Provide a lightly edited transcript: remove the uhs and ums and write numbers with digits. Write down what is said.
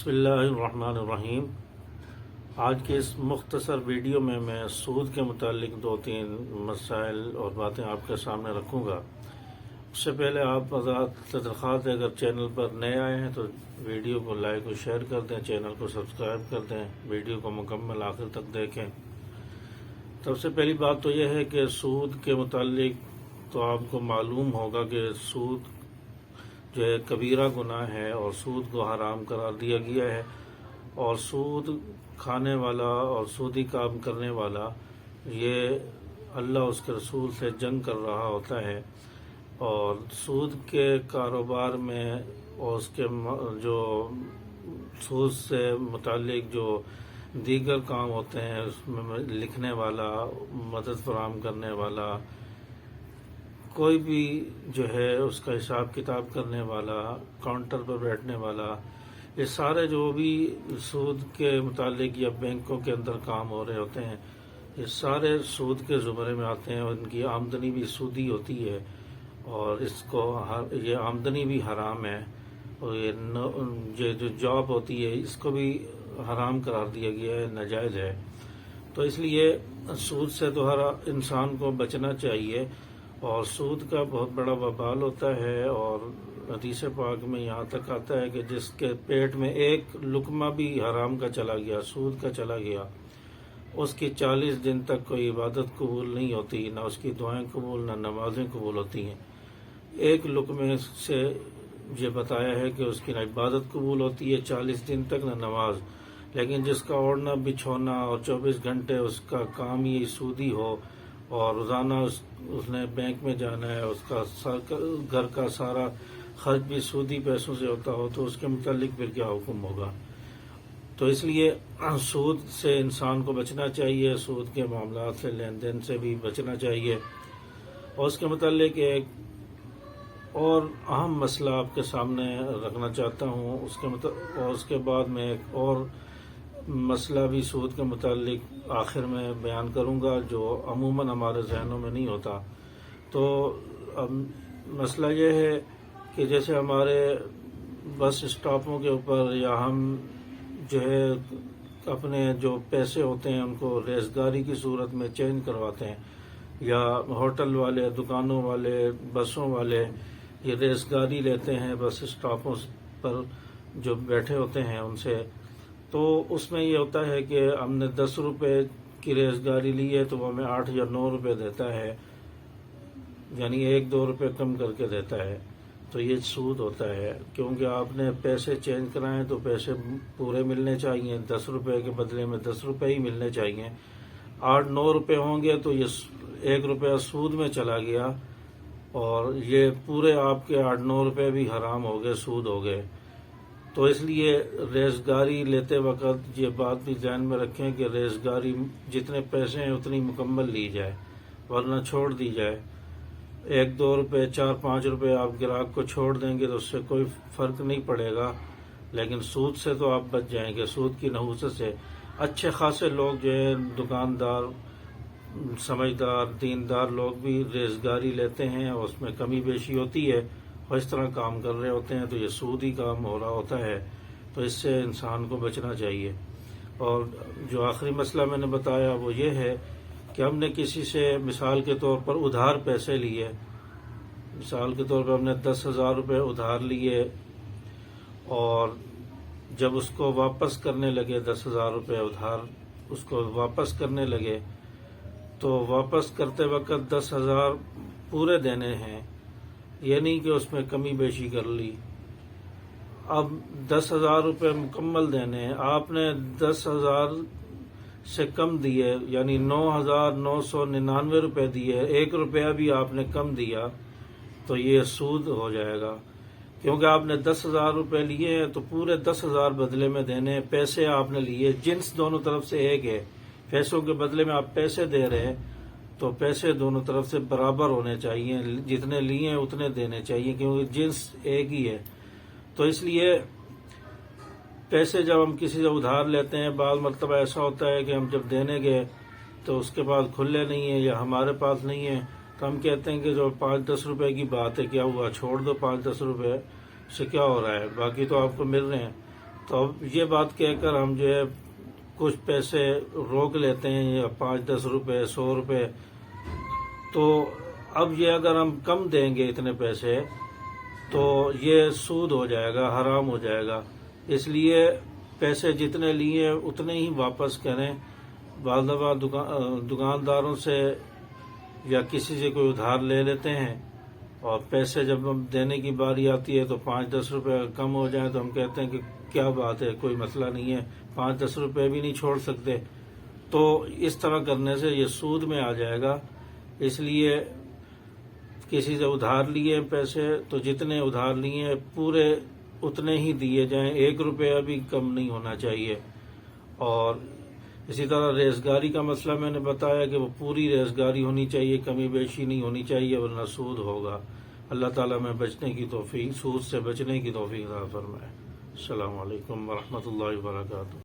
بسم اللہ الرحمن الرحیم۔ آج کے اس مختصر ویڈیو میں سود کے متعلق دو تین مسائل اور باتیں آپ کے سامنے رکھوں گا۔ اس سے پہلے آپ حضرات درخواست ہے، اگر چینل پر نئے آئے ہیں تو ویڈیو کو لائک و شیئر کر دیں، چینل کو سبسکرائب کر دیں، ویڈیو کو مکمل آخر تک دیکھیں۔ سب سے پہلی بات تو یہ ہے کہ سود کے متعلق تو آپ کو معلوم ہوگا کہ سود جو ہے کبیرہ گناہ ہے اور سود کو حرام قرار دیا گیا ہے، اور سود کھانے والا اور سودی کام کرنے والا یہ اللہ اس کے رسول سے جنگ کر رہا ہوتا ہے، اور سود کے کاروبار میں اور اس کے جو سود سے متعلق جو دیگر کام ہوتے ہیں اس میں لکھنے والا، مدد فراہم کرنے والا، کوئی بھی جو ہے اس کا حساب کتاب کرنے والا، کاؤنٹر پر بیٹھنے والا، یہ سارے جو بھی سود کے متعلق یا بینکوں کے اندر کام ہو رہے ہوتے ہیں، یہ سارے سود کے زمرے میں آتے ہیں، اور ان کی آمدنی بھی سودی ہوتی ہے، اور اس کو یہ آمدنی بھی حرام ہے، اور یہ جو جاب ہوتی ہے اس کو بھی حرام قرار دیا گیا ہے، ناجائز ہے۔ تو اس لیے سود سے تو ہر انسان کو بچنا چاہیے، اور سود کا بہت بڑا وبال ہوتا ہے، اور حدیث پاک میں یہاں تک آتا ہے کہ جس کے پیٹ میں ایک لقمہ بھی حرام کا چلا گیا، سود کا چلا گیا، اس کی 40 دن تک کوئی عبادت قبول نہیں ہوتی، نہ اس کی دعائیں قبول، نہ نمازیں قبول ہوتی ہیں۔ ایک لقمے سے یہ بتایا ہے کہ اس کی نہ عبادت قبول ہوتی ہے 40 دن تک، نہ نماز۔ لیکن جس کا اوڑھنا بچھونا اور 24 گھنٹے اس کا کام یہ سودی ہو، اور روزانہ اس نے بینک میں جانا ہے، اس کا گھر کا سارا خرچ بھی سودی پیسوں سے ہوتا ہو، تو اس کے متعلق پھر کیا حکم ہوگا؟ تو اس لیے سود سے انسان کو بچنا چاہیے، سود کے معاملات سے، لین دین سے بھی بچنا چاہیے۔ اور اس کے متعلق ایک اور اہم مسئلہ آپ کے سامنے رکھنا چاہتا ہوں، اور اس کے بعد میں ایک اور مسئلہ بھی سود کے متعلق آخر میں بیان کروں گا جو عموماً ہمارے ذہنوں میں نہیں ہوتا۔ تو مسئلہ یہ ہے کہ جیسے ہمارے بس اسٹاپوں کے اوپر یا ہم جو ہے اپنے جو پیسے ہوتے ہیں ان کو ریزگاری کی صورت میں چینج کرواتے ہیں، یا ہوٹل والے، دکانوں والے، بسوں والے یہ ریزگاری لیتے ہیں بس اسٹاپوں پر جو بیٹھے ہوتے ہیں ان سے، تو اس میں یہ ہوتا ہے کہ ہم نے 10 روپے کی ریزگاری لی ہے تو وہ ہمیں 8 یا 9 روپے دیتا ہے، یعنی 1-2 روپے کم کر کے دیتا ہے۔ تو یہ سود ہوتا ہے، کیونکہ آپ نے پیسے چینج کرائے تو پیسے پورے ملنے چاہیے، 10 روپے کے بدلے میں 10 روپے ہی ملنے چاہیے۔ 8-9 روپے ہوں گے تو یہ 1 روپیہ سود میں چلا گیا، اور یہ پورے آپ کے 8-9 روپے بھی حرام ہو گئے، سود ہو گئے۔ تو اس لیے ریزگاری لیتے وقت یہ بات بھی ذہن میں رکھیں کہ ریزگاری جتنے پیسے ہیں اتنی مکمل لی جائے، ورنہ چھوڑ دی جائے۔ 1-2 روپے، 4-5 روپے آپ گراہک کو چھوڑ دیں گے تو اس سے کوئی فرق نہیں پڑے گا، لیکن سود سے تو آپ بچ جائیں گے، سود کی نحوست سے۔ اچھے خاصے لوگ جو ہے دکاندار، سمجھدار، دیندار لوگ بھی ریزگاری لیتے ہیں، اور اس میں کمی بیشی ہوتی ہے، اور اس طرح کام کر رہے ہوتے ہیں تو یہ سودی کام ہو رہا ہوتا ہے، تو اس سے انسان کو بچنا چاہیے۔ اور جو آخری مسئلہ میں نے بتایا وہ یہ ہے کہ ہم نے کسی سے مثال کے طور پر ادھار پیسے لیے، مثال کے طور پر ہم نے 10,000 روپے ادھار لیے، اور جب اس کو واپس کرنے لگے 10,000 روپے ادھار اس کو واپس کرنے لگے، تو واپس کرتے وقت 10,000 پورے دینے ہیں، یہ نہیں کہ اس میں کمی بیشی کر لی۔ اب 10,000 روپے مکمل دینے ہیں، آپ نے 10,000 سے کم دیے، یعنی 9,999 روپے دیے، 1 روپیہ بھی آپ نے کم دیا تو یہ سود ہو جائے گا، کیونکہ آپ نے 10,000 روپے لیے ہیں تو پورے 10,000 بدلے میں دینے ہیں۔ پیسے آپ نے لیے، جنس دونوں طرف سے ایک ہے، پیسوں کے بدلے میں آپ پیسے دے رہے ہیں تو پیسے دونوں طرف سے برابر ہونے چاہیے، جتنے لیے ہیں اتنے دینے چاہیے، کیونکہ جنس ایک ہی ہے۔ تو اس لیے پیسے جب ہم کسی سے ادھار لیتے ہیں، بعض مرتبہ ایسا ہوتا ہے کہ ہم جب دینے گئے تو اس کے پاس کھلے نہیں ہیں یا ہمارے پاس نہیں ہیں، تو ہم کہتے ہیں کہ جو 5-10 روپے کی بات ہے، کیا ہوا، چھوڑ دو، 5-10 روپے سے کیا ہو رہا ہے، باقی تو آپ کو مل رہے ہیں۔ تو اب یہ بات کہہ کر ہم جو ہے کچھ پیسے روک لیتے ہیں، یا 5-10 روپے 100 روپے، تو اب یہ اگر ہم کم دیں گے اتنے پیسے تو یہ سود ہو جائے گا، حرام ہو جائے گا۔ اس لیے پیسے جتنے لیے اتنے ہی واپس کریں۔ بعض دفعہ دکانداروں سے یا کسی سے کوئی ادھار لے لیتے ہیں، اور پیسے جب ہم دینے کی باری آتی ہے تو 5-10 روپے کم ہو جائیں تو ہم کہتے ہیں کہ کیا بات ہے، کوئی مسئلہ نہیں ہے، 5-10 روپے بھی نہیں چھوڑ سکتے۔ تو اس طرح کرنے سے یہ سود میں آ جائے گا۔ اس لیے کسی سے ادھار لیے پیسے تو جتنے ادھار لیے پورے اتنے ہی دیے جائیں، 1 روپیہ بھی کم نہیں ہونا چاہیے۔ اور اسی طرح ریزگاری کا مسئلہ میں نے بتایا کہ وہ پوری ریزگاری ہونی چاہیے، کمی بیشی نہیں ہونی چاہیے، ورنہ سود ہوگا۔ اللہ تعالیٰ میں بچنے کی توفیق، سود سے بچنے کی توفیق عطا فرمائے۔ السلام علیکم ورحمۃ اللہ وبرکاتہ۔